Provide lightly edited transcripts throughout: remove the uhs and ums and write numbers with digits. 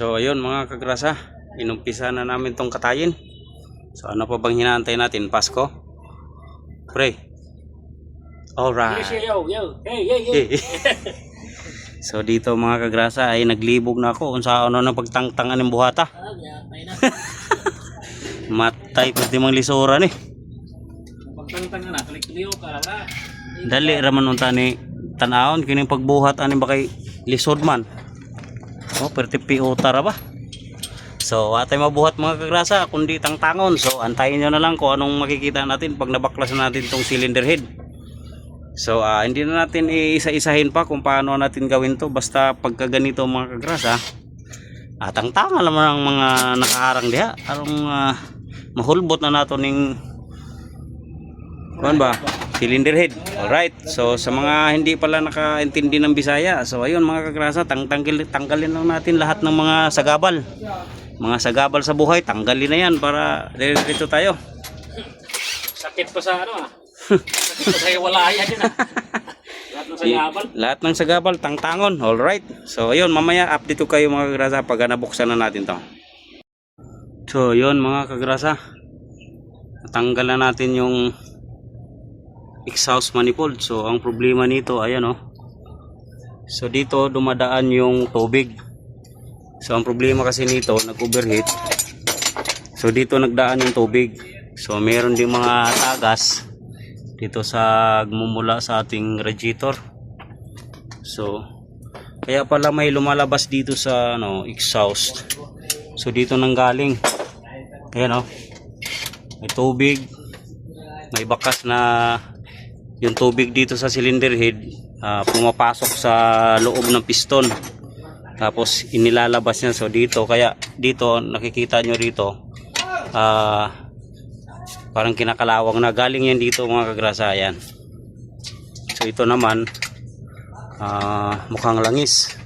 So ayun mga kagrasa, inumpisa na namin tong katayin. So ano pa bang hinaantay natin? Pasko? Pre. Alright. Hey. So dito mga kagrasa ay naglibog na ako kung sa ano na pagtangtangan ng buhata. Matay pati mang lisuran eh. Pagtangtangan na, kalik-liyo ka na. Dali raman unta ni tanawon kini pagbuhat ani ba kay lisod man. Oh, perti piota ra ba? So, atay mabuhat mga kagrasa kundi tangtangon. So, antayin nyo na lang kung anong makikita natin pag nabaklas na natin tong cylinder head. So, hindi na natin iisa-isahin pa kung paano natin gawin to. Basta pagka ganito mga kagrasa, tangtangan naman ang mga nakaharang diha. Arong mahulbot na nato ning kuan ba? Cylinder head. Alright. So sa mga hindi pala nakaintindi ng Bisaya, so ayun mga kagrasa, tanggalin lang natin lahat ng mga sagabal. Mga sagabal sa buhay, tanggalin na yan para dito tayo. Sakit pa sa ano Sakit pa sa iwalayan din Lahat ng sagabal. Lahat ng sagabal, tangtangon. Alright. So ayun, mamaya update ko kayo mga kagrasa pag nabuksan na natin to. So ayun mga kagrasa, natanggal na natin yung exhaust manifold. So ang problema nito ayan so dito dumadaan yung tubig. So ang problema kasi nito nag-overheat. So dito nagdaan yung tubig. So meron din mga tagas dito sa gumumula sa ating radiator. So kaya pala may lumalabas dito sa exhaust. So dito nanggaling. Ayan may tubig. May bakas na yung tubig dito sa cylinder head pumapasok sa loob ng piston, tapos inilalabas niya. So dito, kaya dito nakikita nyo rito parang kinakalawang na, galing yan dito mga kagrasa. Yan. So ito naman mukhang langis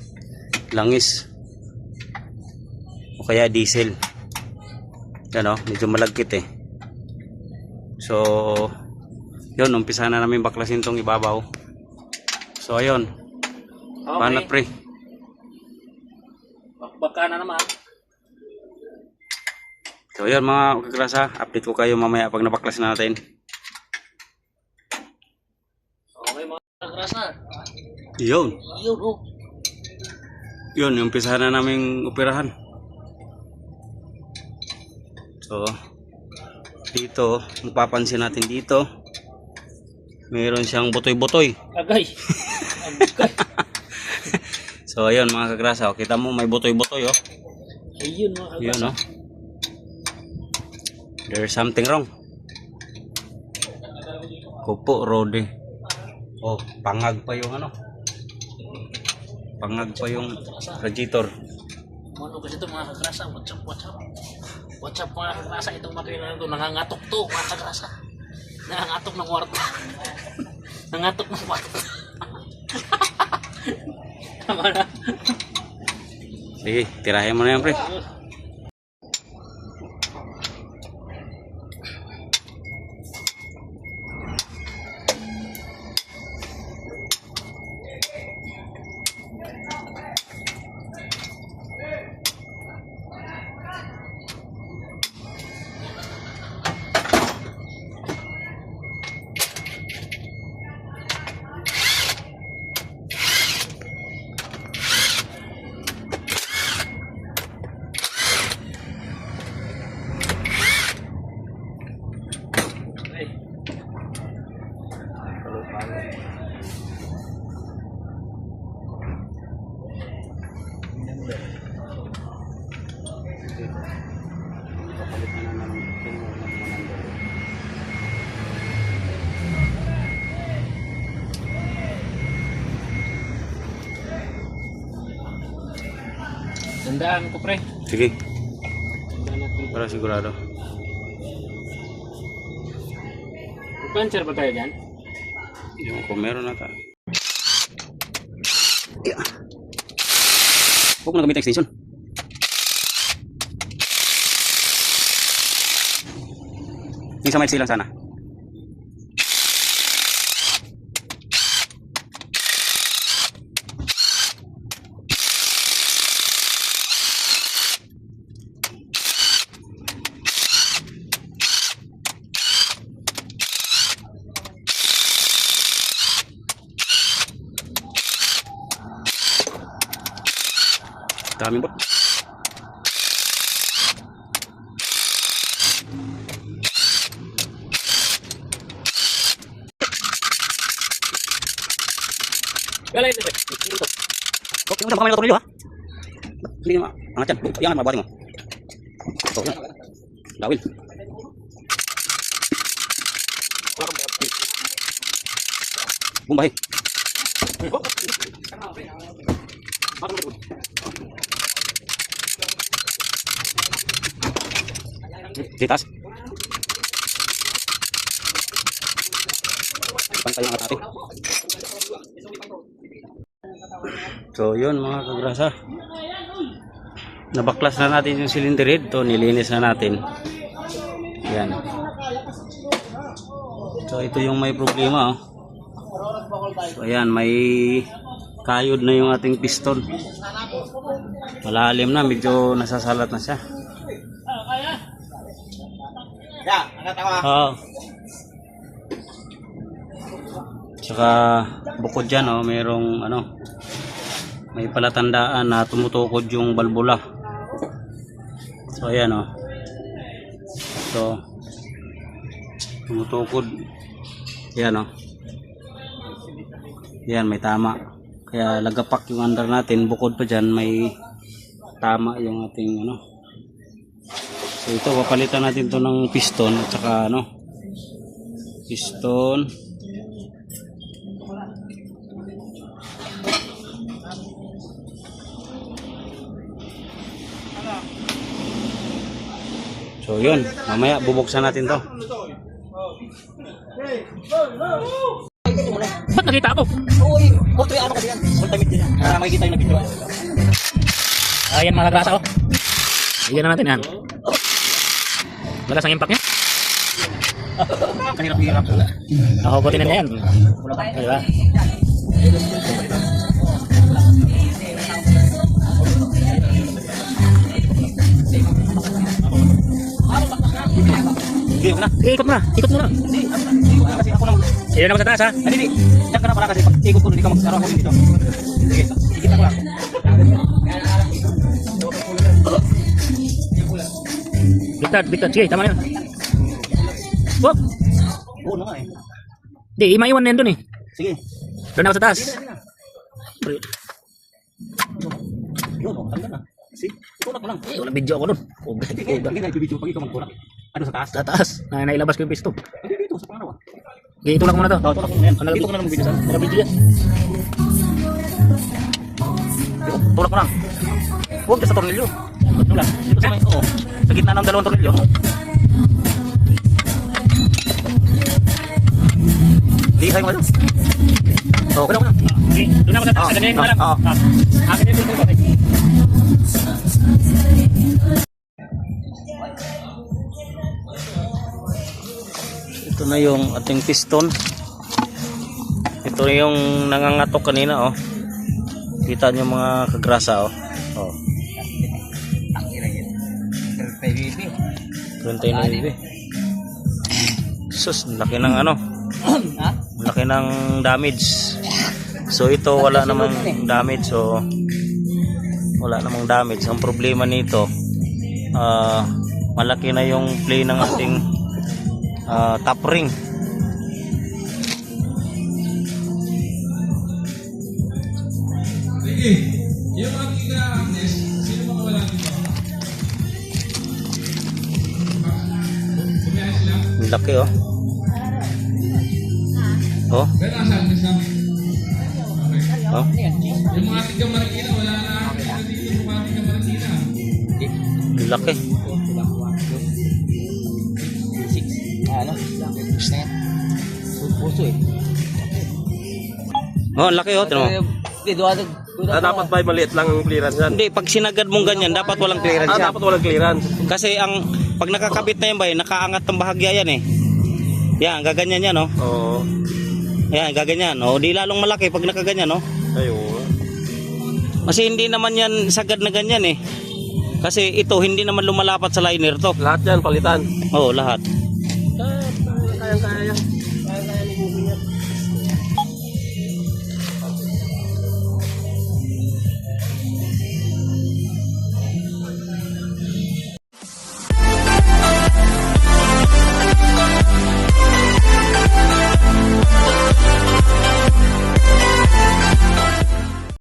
o kaya diesel. Yan medyo malagkit eh. So yun, umpisa na namin baklasin tong ibabaw. So ayun. Okay. Paano pre? Baka na naman. So ayun mga kagrasa, update ko kayo mamaya pag nabaklas na natin. Okay mga kagrasa. Yun. Yun, umpisa na namin operahan. So dito, mapapansin natin dito meron siyang butoy-butoy. Agay. So ayun mga kagrasa, kita mo may butoy-butoy Ayun mga kagrasa. Yun there's something wrong. Kupo rode. Pangag pa yung pangag pa yung radiator. Ano kasi ito mga kagrasa? What's up mga kagrasa? Itong makina na ito, nangangatok to mga kagrasa. Nangangatok ng kwarto. Nangangatok ng kwarto. Tama na. Sige, tirahin mo na yan pre. Tandaan ko pre. Sige. Para sigurado. Puncher ba tayo dyan? Yung kung meron na tayo. Yeah. Huwag mo na gamitin extension. Yung sa mic lang sana. Daming bot. Wala ito. Kok, yung kamay na tornilyo ha? Hindi naman, angat yan. Yan, mabuhatin mo. So, yan. Gawin. Bumbahin. Titas. Pantay ang ating. So yun mga kagrasa, nabaklas na natin yung cylinder head. To nilinis na natin. Yan. So ito yung may problema oh. So ayan, may kayod na yung ating piston. Malalim na, medyo nasasalat na siya. Oo. Tsaka bukod dyan oh, mayroong ano, may palatandaan na tumutukod yung balbula. So ayan oh. So tumutukod. Yan oh. Yan, may tama. Kaya lagapak yung under natin. Bukod pa dyan, may tama yung ating ano. So ito, papalitan natin to ng piston at saka ano, piston. So yun, mamaya bubuksan natin to. Ba't nakita ako? Oo, portrait ano kasi yan. Ultimate din yan. Para makikita yung nag-video. Ayan mga kagrasa oh. Bigyan na natin yan. Lakas ang impact niya. Kanirap-hirap. Nakahugutin na yan. Diba? Ikot na. Ikot mo na. Ikot mo na. Kasi ako lang. Iyan ako sa taas ha. Hindi. Diyan ka na para kasi pag ikot ko, hindi ka mag-araw ako dito. Sige, ikit ako lang. Biktad. Sige, tama na yun. Wop. Oo naman eh. Di, maiwan na yan dun eh. Sige. Doon ako sa taas. Yun, oh, tanda na. See? Itunak mo lang. Eh, walang video ako dun. Hindi na ibibidyo pag ikaw magtunak. Ano sa taas? Sa taas. Nailabas ko yung pisto. Hindi dito, sa pangalawa. Okay, itulak mo na to. Tulak mo na yan. Dito ko na lang mag-video saan. Naka-video yan. Tulak mo lang. Huwag ka sa tornilyo. Ba't mo lang? Dito sa may, oo. Sa gitna ng dalawang tornilyo. Lihay mo ito. Oo, kailangan mo lang. Okay, doon ako sa taas. Ganyan mo lang. Oo. Akin yung pisto. Ito na yung ating piston. Ito na yung nangangatok kanina oh. Kita nyo mga kagrasa oh. Oh. 29. Sus, laki ng ano. Laki ng damage. So ito wala namang damage, so wala namang damage. Ang problema nito, malaki na yung play ng ating top ring. Yung mga tiga-arnes, sino makawala dito? Bumiyahe sila? Ang laki oh. Oh, Pero nasa arnes lang. Okay. oh. Yung mga tiga-Marikina, wala na arnes na dito. Yung mga tiga-Marikina. Ang laki. Oh, ang laki oh, tingnan mo. Dapat ba maliit lang ang clearance yan? Hindi, pag sinagad mong ganyan, dapat walang clearance yan. Dapat walang clearance. Kasi ang pag nakakabit na yan ba, nakaangat ng bahagya yan eh. Yan, gaganyan yan oh. Oo. Yan, gaganyan. Oh, di lalong malaki pag nakaganyan oh. Ayun. Kasi hindi naman yan sagad na ganyan eh. Kasi ito hindi naman lumalapat sa liner to. Lahat yan, palitan. Oo, lahat. Kayang-kaya yan.